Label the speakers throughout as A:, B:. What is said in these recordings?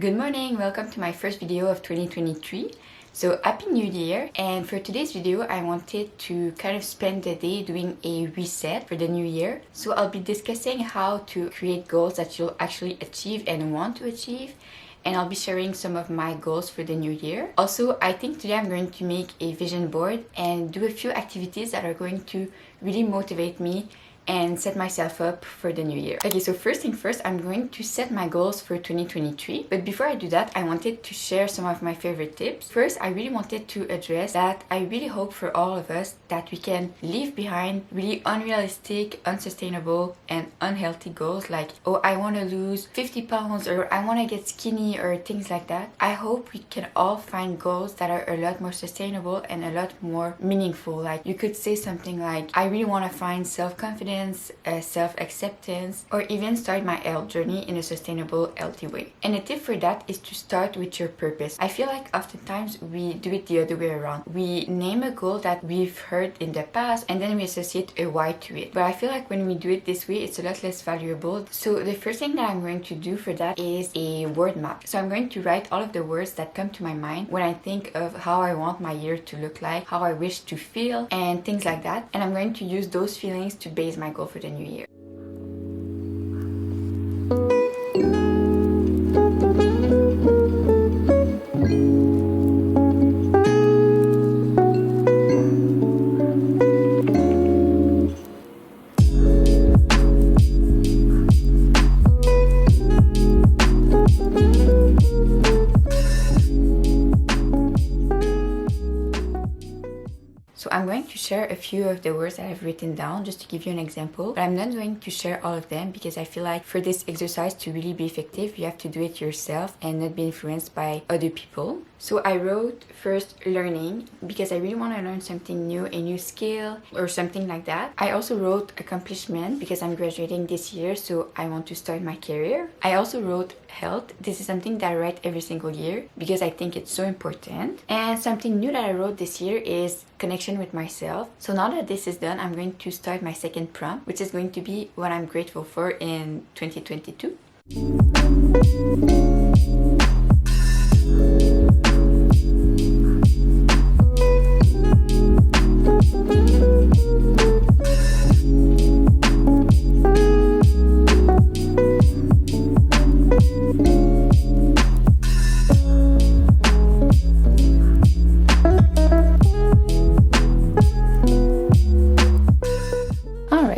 A: Good morning, welcome to my first video of 2023. So happy new year, and for today's video I wanted to kind of spend the day doing a reset for the new year. So I'll be discussing how to create goals that you'll actually achieve and want to achieve, and I'll be sharing some of my goals for the new year. Also, I think today I'm going to make a vision board and do a few activities that are going to really motivate me and set myself up for the new year. Okay, so first thing first, I'm going to set my goals for 2023. But before I do that, I wanted to share some of my favorite tips. First, I really wanted to address that I really hope for all of us that we can leave behind really unrealistic, unsustainable, and unhealthy goals like, oh, I want to lose 50 pounds or I want to get skinny or things like that. I hope we can all find goals that are a lot more sustainable and a lot more meaningful. Like you could say something like, I really want to find self-confidence, self-acceptance, or even start my health journey in a sustainable, healthy way. And a tip for that is to start with your purpose. I feel like oftentimes we do it the other way around. We name a goal that we've heard in the past and then we associate a why to it. But I feel like when we do it this way, it's a lot less valuable. So the first thing that I'm going to do for that is a word map. So I'm going to write all of the words that come to my mind when I think of how I want my year to look like, how I wish to feel, and things like that. And I'm going to use those feelings to base my goal for the new year. So I'm going to share a few of the words that I've written down just to give you an example, but I'm not going to share all of them because I feel like for this exercise to really be effective, you have to do it yourself and not be influenced by other people. So I wrote first learning because I really want to learn something new, a new skill or something like that. I also wrote accomplishment because I'm graduating this year, so I want to start my career. I also wrote health. This is something that I write every single year because I think it's so important. And something new that I wrote this year is connection with myself. So now that this is done, I'm going to start my second prompt, which is going to be what I'm grateful for in 2022.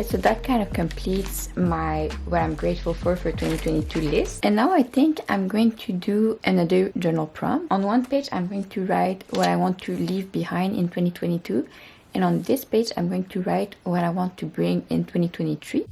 A: So that kind of completes my what I'm grateful for 2022 list. And now I think I'm going to do another journal prompt. On one page, I'm going to write what I want to leave behind in 2022. And on this page, I'm going to write what I want to bring in 2023.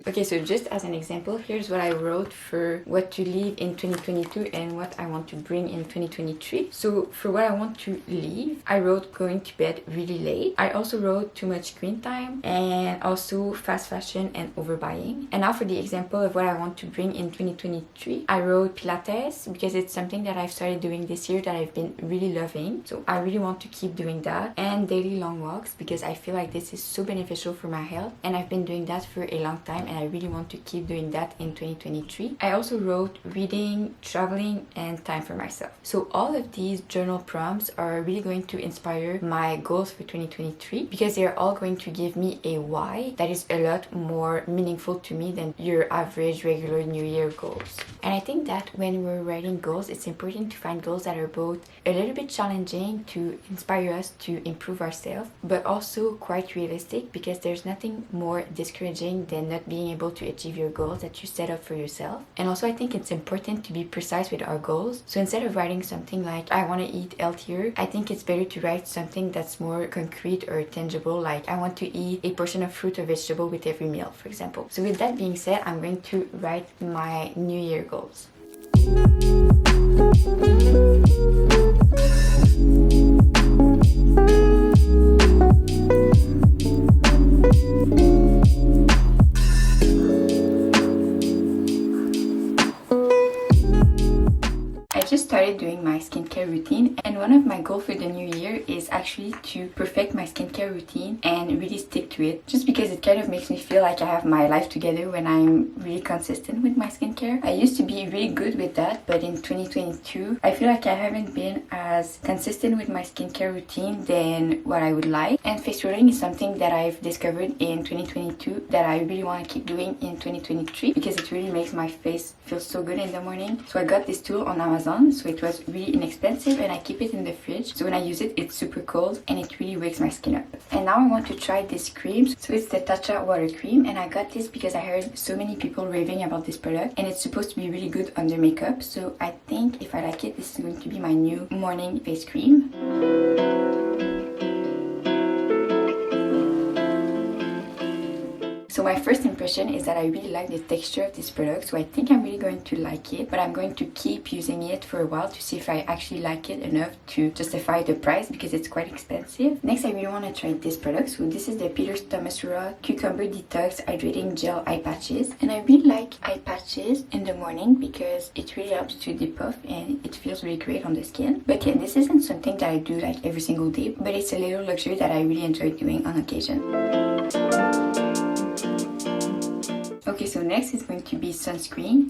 A: Okay, so just as an example, here's what I wrote for what to leave in 2022 and what I want to bring in 2023. So for what I want to leave, I wrote going to bed really late. I also wrote too much screen time and also fast fashion and overbuying. And now for the example of what I want to bring in 2023, I wrote Pilates because it's something that I've started doing this year that I've been really loving. So I really want to keep doing that, and daily long walks because I feel like this is so beneficial for my health and I've been doing that for a long time and I really want to keep doing that in 2023. I also wrote reading, traveling, and time for myself. So all of these journal prompts are really going to inspire my goals for 2023 because they're all going to give me a why that is a lot more meaningful to me than your average regular New Year goals. And I think that when we're writing goals, it's important to find goals that are both a little bit challenging to inspire us to improve ourselves, but also quite realistic because there's nothing more discouraging than not being able to achieve your goals that you set up for yourself. And also I think it's important to be precise with our goals. So instead of writing something like I want to eat healthier, I think it's better to write something that's more concrete or tangible, like I want to eat a portion of fruit or vegetable with every meal, for example. So with that being said, I'm going to write my New Year goals. started doing my skincare routine, and one of my goals for the new year is actually to perfect my skincare routine and really stick to it, just because it kind of makes me feel like I have my life together when I'm really consistent with my skincare. I used to be really good with that, but in 2022 I feel like I haven't been as consistent with my skincare routine than what I would like, and face rolling is something that I've discovered in 2022 that I really want to keep doing in 2023 because it really makes my face feel so good in the morning. So I got this tool on Amazon, so it was really inexpensive, and I keep it in the fridge, so when I use it it's super cold and it really wakes my skin up. And now I want to try this cream. So it's the Tatcha water cream, and I got this because I heard so many people raving about this product, and it's supposed to be really good under makeup, so I think if I like it, this is going to be my new morning face cream. So my first impression is that I really like the texture of this product, so I think I'm really going to like it, but I'm going to keep using it for a while to see if I actually like it enough to justify the price because it's quite expensive. Next, I really want to try this product. So this is the Peter Thomas Raw Cucumber Detox Hydrating Gel Eye Patches, and I really like eye patches in the morning because it really helps to depuff and it feels really great on the skin. But yeah, this isn't something that I do like every single day, but it's a little luxury that I really enjoy doing on occasion. Okay, so next is going to be sunscreen.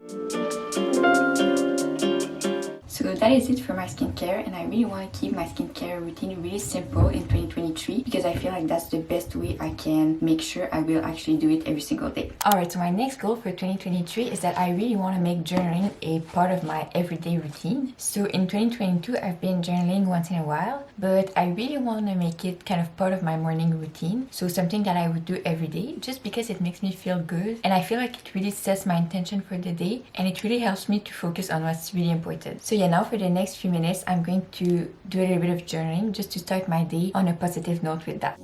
A: So that is it for my skincare, and I really want to keep my skincare routine really simple in 2023 because I feel like that's the best way I can make sure I will actually do it every single day. Alright, so my next goal for 2023 is that I really want to make journaling a part of my everyday routine. So in 2022 I've been journaling once in a while, but I really want to make it kind of part of my morning routine. So something that I would do every day just because it makes me feel good, and I feel like it really sets my intention for the day, and it really helps me to focus on what's really important. So yeah, now for the next few minutes I'm going to do a little bit of journaling just to start my day on a positive note with that.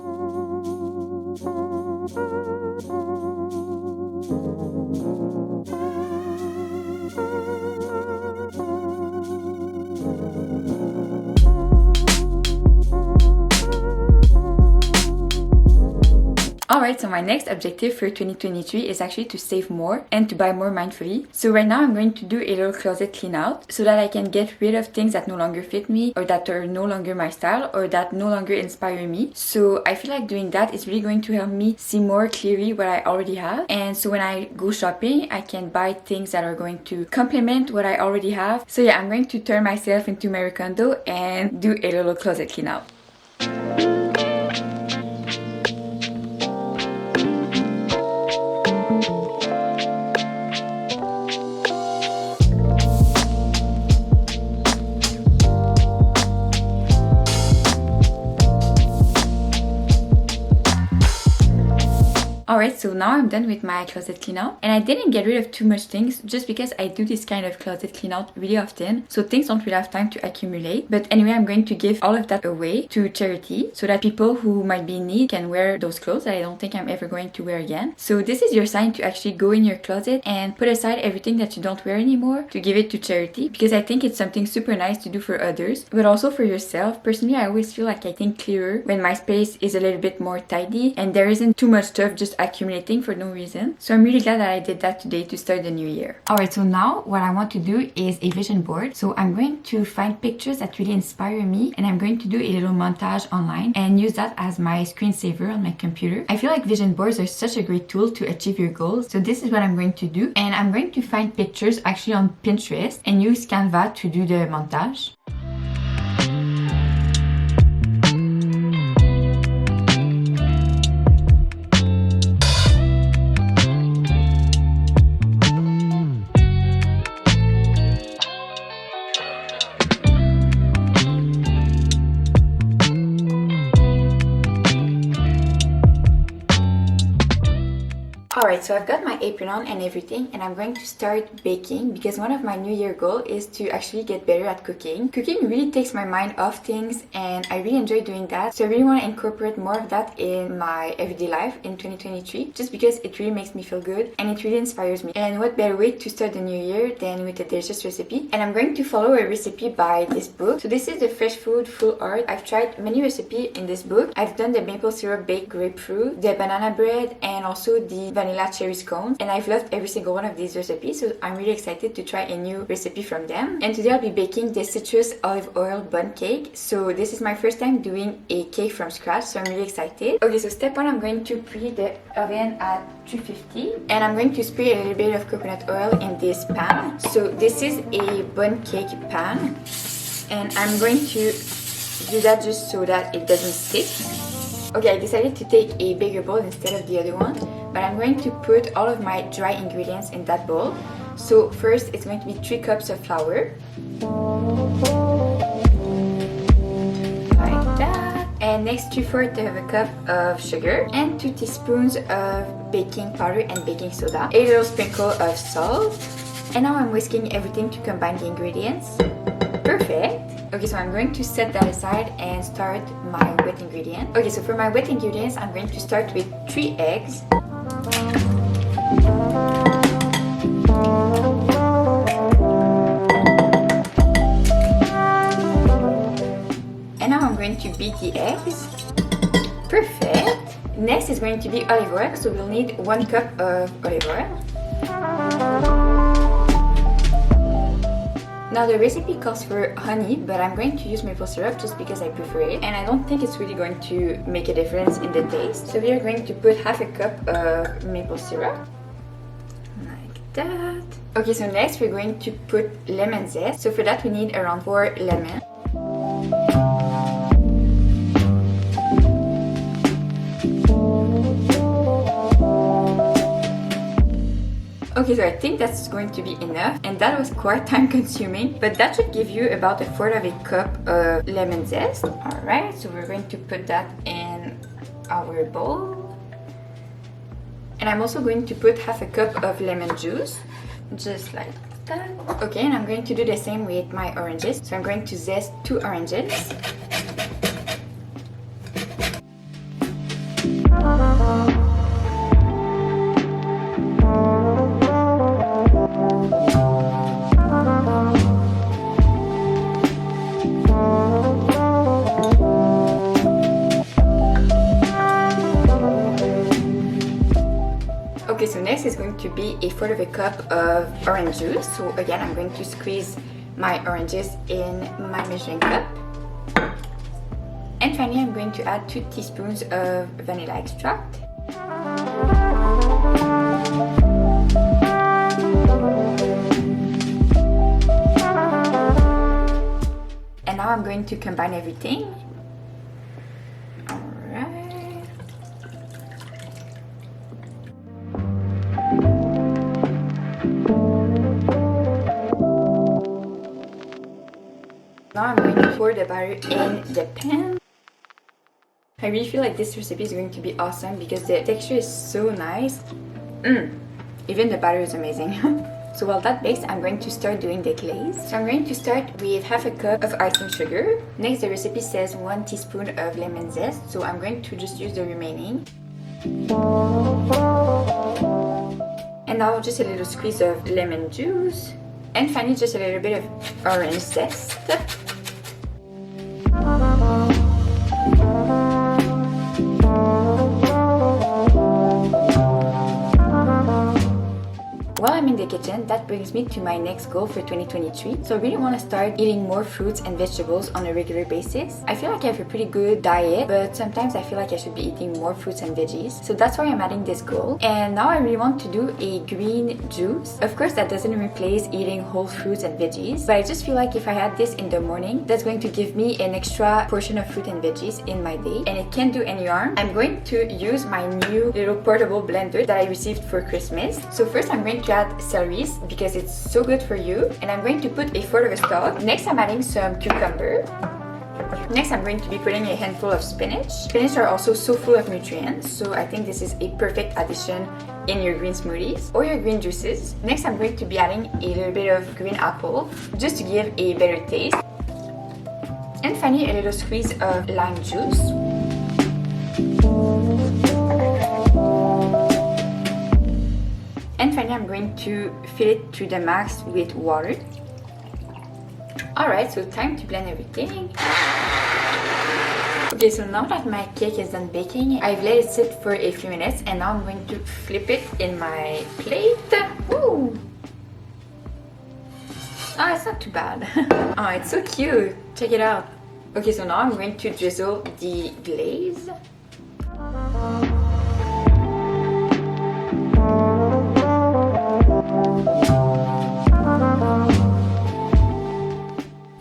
A: Alright, so my next objective for 2023 is actually to save more and to buy more mindfully. So right now I'm going to do a little closet clean out so that I can get rid of things that no longer fit me, or that are no longer my style, or that no longer inspire me. So I feel like doing that is really going to help me see more clearly what I already have. And so when I go shopping, I can buy things that are going to complement what I already have. So yeah, I'm going to turn myself into Marie Kondo and do a little closet clean out. Alright, so now I'm done with my closet clean out, and I didn't get rid of too much things just because I do this kind of closet clean out really often, so things don't really have time to accumulate. But anyway, I'm going to give all of that away to charity so that people who might be in need can wear those clothes that I don't think I'm ever going to wear again. So this is your sign to actually go in your closet and put aside everything that you don't wear anymore to give it to charity, because I think it's something super nice to do for others but also for yourself. Personally, I always feel like I think clearer when my space is a little bit more tidy and there isn't too much stuff just accumulating for no reason. So I'm really glad that I did that today to start the new year. Alright, so now what I want to do is a vision board. So I'm going to find pictures that really inspire me, and I'm going to do a little montage online and use that as my screensaver on my computer. I feel like vision boards are such a great tool to achieve your goals. So this is what I'm going to do, and I'm going to find pictures actually on Pinterest and use Canva to do the montage. Alright, so I've got my apron on and everything, and I'm going to start baking because one of my new year goals is to actually get better at cooking. Cooking really takes my mind off things and I really enjoy doing that. So I really want to incorporate more of that in my everyday life in 2023 just because it really makes me feel good and it really inspires me. And what better way to start the new year than with a delicious recipe? And I'm going to follow a recipe by this book. So this is the Fresh Food Full Art. I've tried many recipes in this book. I've done the maple syrup baked grapefruit, the banana bread, and also the vanilla chocolate cherry scones, and I've loved every single one of these recipes, so I'm really excited to try a new recipe from them. And today I'll be baking the citrus olive oil bun cake. So this is my first time doing a cake from scratch, so I'm really excited. Okay, so step one, I'm going to preheat the oven at 350, and I'm going to spray a little bit of coconut oil in this pan. So this is a bun cake pan, and I'm going to do that just so that it doesn't stick. Okay, I decided to take a bigger bowl instead of the other one, but I'm going to put all of my dry ingredients in that bowl. So first, it's going to be 3 cups of flour, like that. And next, 3/4 of a cup of sugar, and 2 teaspoons of baking powder and baking soda, a little sprinkle of salt. And now I'm whisking everything to combine the ingredients. Perfect. Okay, so I'm going to set that aside and start my wet ingredient. Okay, so for my wet ingredients, I'm going to start with 3 eggs. And now I'm going to beat the eggs. Perfect. Next is going to be olive oil, so we'll need 1 cup of olive oil. Now the recipe calls for honey, but I'm going to use maple syrup just because I prefer it, and I don't think it's really going to make a difference in the taste. So we are going to put half a cup of maple syrup, like that. Okay, so next we're going to put lemon zest. So for that we need around 4 lemons. Okay, so I think that's going to be enough, and that was quite time consuming, but that should give you about 1/4 of a cup of lemon zest. Alright, so we're going to put that in our bowl. And I'm also going to put half a cup of lemon juice, just like that. Okay, and I'm going to do the same with my oranges. So I'm going to zest 2 oranges. Okay, so next is going to be 1/4 of a cup of orange juice. So again, I'm going to squeeze my oranges in my measuring cup. And finally, I'm going to add 2 teaspoons of vanilla extract. And now I'm going to combine everything. Now I'm going to pour the batter in the pan. I really feel like this recipe is going to be awesome because the texture is so nice. Even the batter is amazing. So while that bakes, I'm going to start doing the glaze. So I'm going to start with half a cup of icing sugar. Next, the recipe says 1 teaspoon of lemon zest, so I'm going to just use the remaining. And now just a little squeeze of lemon juice. And finally, just a little bit of orange zest. While I'm in the kitchen, that brings me to my next goal for 2023. So I really want to start eating more fruits and vegetables on a regular basis. I feel like I have a pretty good diet, but sometimes I feel like I should be eating more fruits and veggies. So that's why I'm adding this goal. And now I really want to do a green juice. Of course, that doesn't replace eating whole fruits and veggies, but I just feel like if I had this in the morning, that's going to give me an extra portion of fruit and veggies in my day, and it can't do any harm. I'm going to use my new little portable blender that I received for Christmas. So first I'm going to add celery because it's so good for you, and I'm going to put 1/4 of a stalk. Next I'm adding some cucumber. Next I'm going to be putting a handful of spinach. Spinach are also so full of nutrients, so I think this is a perfect addition in your green smoothies or your green juices. Next I'm going to be adding a little bit of green apple just to give a better taste. And finally a little squeeze of lime juice. And finally, I'm going to fill it to the max with water. Alright, so time to blend everything. Okay, so now that my cake is done baking, I've let it sit for a few minutes and now I'm going to flip it in my plate. Woo! Oh, it's not too bad. Oh, it's so cute. Check it out. Okay, so now I'm going to drizzle the glaze.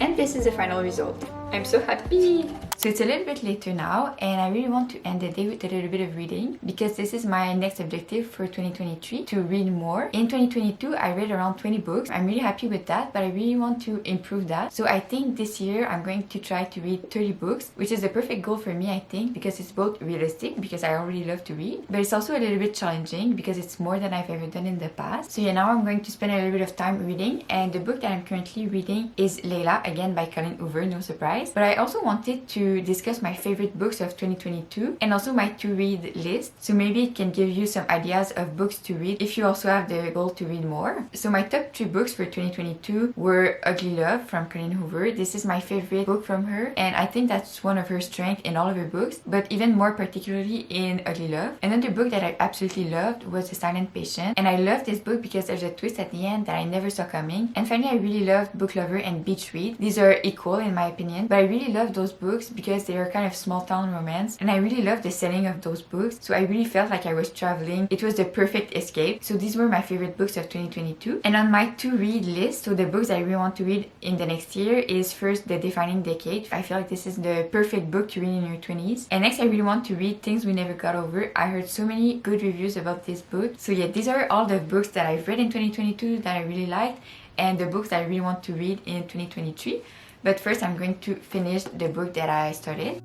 A: And this is the final result. I'm so happy! So it's a little bit later now and I really want to end the day with a little bit of reading because this is my next objective for 2023, to read more. In 2022 I read around 20 books. I'm really happy with that, but I really want to improve that. So I think this year I'm going to try to read 30 books, which is the perfect goal for me, I think, because it's both realistic because I already love to read, but it's also a little bit challenging because it's more than I've ever done in the past. So yeah, now I'm going to spend a little bit of time reading, and the book that I'm currently reading is Layla, again by Colleen Hoover, no surprise. But I also wanted to discuss my favorite books of 2022 and also my to-read list, so maybe it can give you some ideas of books to read if you also have the goal to read more. So my top 3 books for 2022 were Ugly Love from Colleen Hoover. This is my favorite book from her and I think that's one of her strengths in all of her books, but even more particularly in Ugly Love. Another book that I absolutely loved was The Silent Patient, and I loved this book because there's a twist at the end that I never saw coming. And finally, I really loved Book Lover and Beach Read. These are equal in my opinion, but I really love those books because they are kind of small town romance and I really love the setting of those books, so I really felt like I was traveling. It was the perfect escape. So these were my favorite books of 2022. And on my to read list, so the books I really want to read in the next year, is first The Defining Decade. I feel like this is the perfect book to read in your 20s. And next I really want to read Things We Never Got Over. I heard so many good reviews about this book. So yeah, these are all the books that I've read in 2022 that I really liked and the books that I really want to read in 2023. But first I'm going to finish the book that I started.